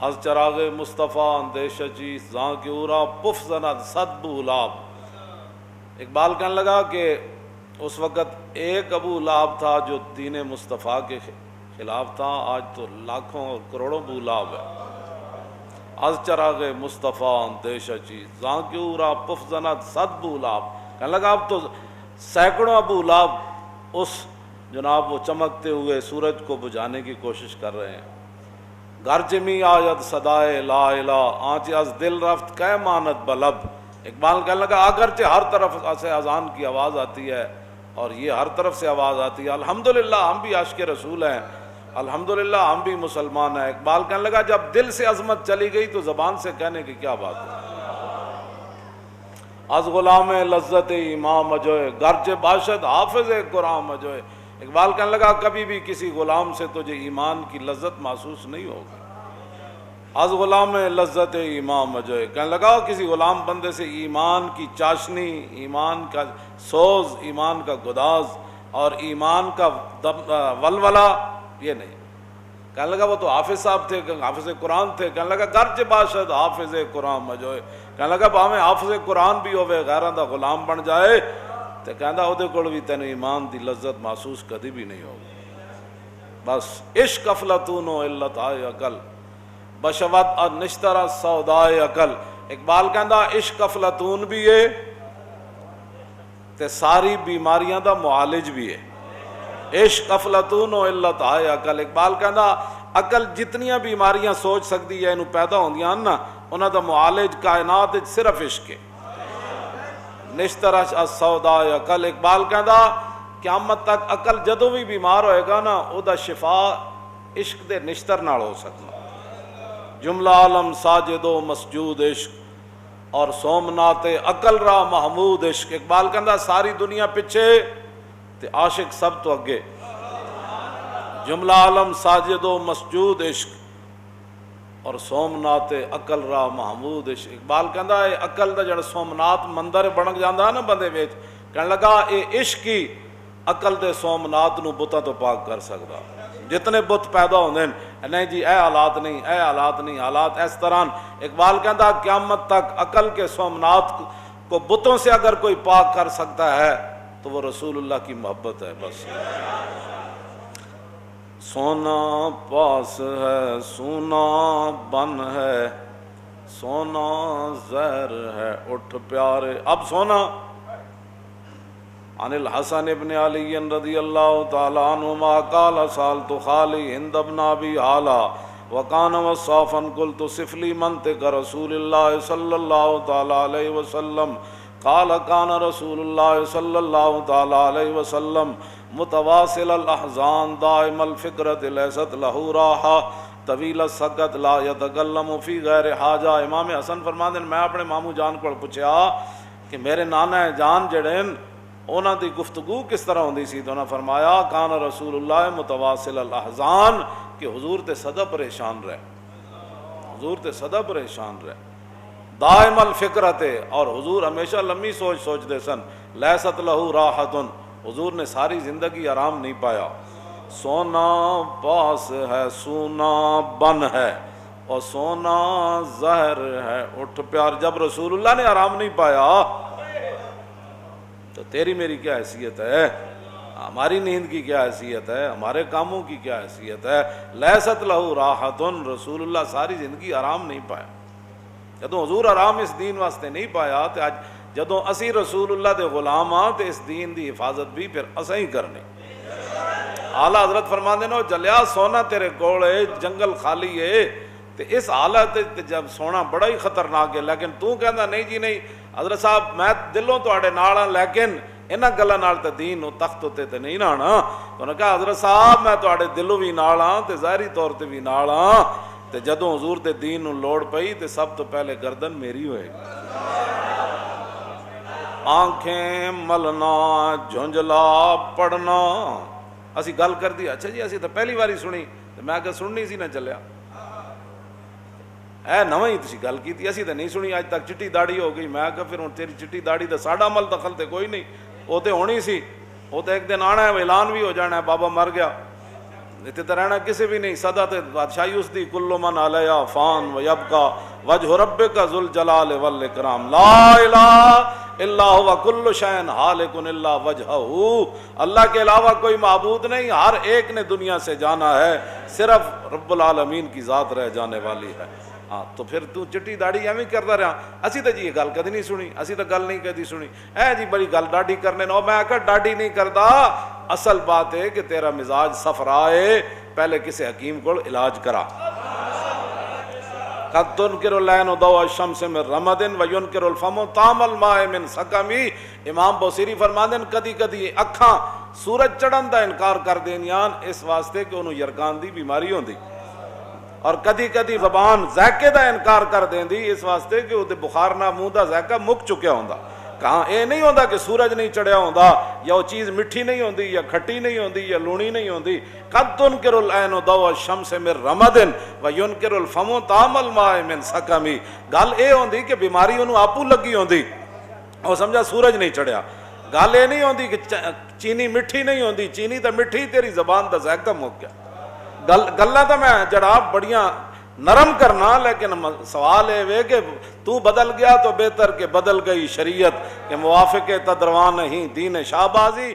از چراغ مصطفیٰ اندیش چیز زاں کی اورا پف زند صد بولاب۔ اقبال کہنے لگا کہ اس وقت ایک ابو لہب تھا جو دین مصطفیٰ کے خلاف تھا، آج تو لاکھوں اور کروڑوں ابو لہب ہے۔ از چراغ مصطفیٰ اندیش چیز زاں کی اورا پف زند صد بولاب۔ کہنے لگا اب تو سینکڑوں ابو لہب اس جناب وہ چمکتے ہوئے سورج کو بجھانے کی کوشش کر رہے ہیں۔ گرج می آید صدائے لا الہ آنچ از دل رفت کہ ماند بلب۔ اقبال کہنے لگا اگرچہ ہر طرف سے اذان کی آواز آتی ہے اور یہ ہر طرف سے آواز آتی ہے، الحمدللہ ہم بھی عاشق رسول ہیں، الحمدللہ ہم بھی مسلمان ہیں۔ اقبال کہنے لگا جب دل سے عظمت چلی گئی تو زبان سے کہنے کی کیا بات ہے۔ از غلام لذت امام مجوئے گرچہ باشد حافظ قرآن مجوئے۔ اقبال کہنے لگا کبھی بھی کسی غلام سے تجھے ایمان کی لذت محسوس نہیں ہوگی۔ از غلام لذت امام مجوئے، کہنے لگا کسی غلام بندے سے ایمان کی چاشنی، ایمان کا سوز، ایمان کا گداز اور ایمان کا ولولہ یہ نہیں۔ کہنے لگا وہ تو حافظ صاحب تھے، حافظ قرآن تھے۔ کہنے لگا گرچہ باشد حافظ قرآن مجوئے، کہنے لگا بھاویں حافظ قرآن بھی ہوئے غیراں دا غلام بن جائے تو کہندا او دے کول بھی تینوں ایمان دی لذت محسوس کدی بھی نہیں ہوگی۔ بس عشق افلاطون و علت آئے عقل بشوت اور نشترا سودائے عقل۔ اقبال کہندا عشق افلاطون بھی ہے تے ساری بیماریاں دا معالج بھی ہے۔ عشق افلاطون و علت آئے عقل۔ اقبال کہندا عقل جتنیاں بیماریاں سوچ سکتی ہے انہوں پیدا ہوندیاں نا، انہاں دا معالج کائنات صرف عشق ہے۔ نشترش السوداء عقل۔ اقبال کہندا قیامت تک عقل جدوں بھی بیمار ہوئے گا نا او دا شفا عشق دے نشتر نال ہو سکنا۔ جملہ عالم ساجد و مسجود عشق اور سومنات عقل را محمود عشق۔ اقبال کہندا ساری دنیا پیچھے تے عاشق سب تو اگے۔ جملہ عالم ساجد و مسجود عشق اور سومنات عقل را محمود عشق۔ اقبال کہندا اے عقل دا جڑا سومنات مندر بن جاندا نا بندے وچ، کہنے لگا اے عشق ہی عقل دے سومنات نو بتاں تو پاک کر سکدا۔ جتنے بت پیدا ہوندے نہیں جی اے حالات نہیں، اے حالات نہیں، حالات اس طرح۔ اقبال کہندا قیامت تک عقل کے سومنات کو بتوں سے اگر کوئی پاک کر سکتا ہے تو وہ رسول اللہ کی محبت ہے بس۔ سونا پاس ہے سونا بن ہے، سونا زہر ہے اٹھ پیارے۔ اب سونا عن الحسن ابن علی رضی اللہ تعالیٰ عنہما قال سالت خالی ہند ابن ابی حالا وکان وصافا قلت صف لی منطق رسول اللہ صلی اللہ تعالیٰ علیہ وسلم قال کان رسول اللہ صلی اللہ تعالیٰ علیہ وسلم متواصل الاحزان دائم الفکرت لیست لہو راحہ طویل السکت لا یتکلم فی غیر حاجہ۔ امام حسن فرماندے میں اپنے ماموں جان کو پوچھا کہ میرے نانا جان جڑے انہاں دی گفتگو کس طرح ہوندی سی، تو انہاں فرمایا کان رسول اللہ متواصل الاحزان کہ حضور تے سدا پریشان رہے، حضور تے سدا پریشان رہے، دائم الفکرت اور حضور ہمیشہ لمبی سوچ سوچ دے سن، لیست لہو راحت حضور نے ساری زندگی آرام نہیں پایا۔ سونا پاس ہے سونا بن ہے اور سونا زہر ہے اٹھ پیار۔ جب رسول اللہ نے آرام نہیں پایا تو تیری میری کیا حیثیت ہے، ہماری نیند کی کیا حیثیت ہے، ہمارے کاموں کی کیا حیثیت ہے۔ لیست لہو راحت رسول اللہ ساری زندگی آرام نہیں پایا۔ جدوں حضور آرام اس دین واسطے نہیں پایا تو اج جدوں اسی رسول اللہ دے غلام ہاں تے اس دین دی حفاظت بھی پھر اساں ہی کرنی۔ اعلیٰ حضرت فرماندے نو جلیا سونا تیرے کول ہے، جنگل خالی ہے تے اس حالت جب سونا بڑا ہی خطرناک ہے، لیکن تو کہندا نہیں جی نہیں حضرت صاحب میں دلوں تواڈے نال ہاں لیکن انہاں گلاں نال تے دین نو تخت تے نہیں رہنا۔ تو انہاں کہا حضرت صاحب میں تواڈے دلوں بھی نال ہاں تے ظاہری طور تے بھی نال ہاں، تے جدوں حضور تے دین نو لوڑ پئی تے سب تو پہلے گردن میری ہوئے گی۔ آنکھیں ملنا جھنجلا پڑھنا۔ اسی گل کر دی اچھا جی اسی تو پہلی باری سنی، تو میں کہ سننی سی نہ چلیا اے نواں ہی تسی گل کیتی، اسی تو نہیں سنی اج تک۔ چٹی داڑھی ہو گئی، میں کہ پھر ہن تیری چٹی داڑھی دا ساڈا عمل دخل تے کوئی نہیں، وہ تے ہونی سی، وہ تے ایک دن آنا ہے، اعلان بھی ہو جانا ہے بابا مر گیا۔ اتنے تو رہنا کسی بھی نہیں، سدا تے بادشاہی اس دی، کل من علیہا فان و یبقا وجہ ربک ذو الجلال والاکرام لا الہ الا ہوا کل شیء ہالک الا وجہہ، اللہ کے علاوہ کوئی معبود نہیں، ہر ایک نے دنیا سے جانا ہے، صرف رب العالمین کی ذات رہ جانے والی ہے۔ ہاں تو پھر تو چٹی داڑھی ایویں کرتا رہا، اسی تو جی یہ گل کدی نہیں سنی، اسی تو گل نہیں کدی سنی، اے جی بڑی گل ڈاڑھی کرنے نو، میں آخر ڈاڑھی نہیں کرتا، اصل بات ہے کہ تیرا مزاج صفرا ہے، پہلے کسی حکیم کو علاج کرا۔ قد تنکر العین ضوء الشمس من رمد وینکر الفم طعم الماء من سقم، امام بوصیری فرماندے ہیں کدی کدی اکھاں سورج چڑھن دا انکار کر دینیان اس واسطے کہ انہوں یرکان دی بیماری ہوندی، اور کدی کدی زبان ذائقے دا انکار کر دیندی اس واسطے کہ وہ بخار نہ منہ دا ذائقہ مک چکیا ہوندا۔ کہاں اے نہیں ہوندا کہ سورج نہیں چڑھیا ہوندا یا وہ چیز میٹھی نہیں ہوندی یا کھٹی نہیں ہوندی یا لونی نہیں ہوندی۔ قد تنکر العین ضوء الشمس من رمد وینکر الفم طعم الماء من سقم، گل اے ہوندی کہ بیماری انہوں آپو لگی ہوندی، وہ سمجھا سورج نہیں چڑھیا۔ گل اے نہیں ہوندی کہ چینی میٹھی نہیں ہوندی، چینی تو میٹھی، تیری زبان دا ذائقہ مک گیا۔ گلاں تو میں جناب بڑیاں نرم کرنا، لیکن سوال ہے کہ تو بدل گیا تو بہتر کہ بدل گئی شریعت، کہ موافق تدروان نہیں دین شاہبازی۔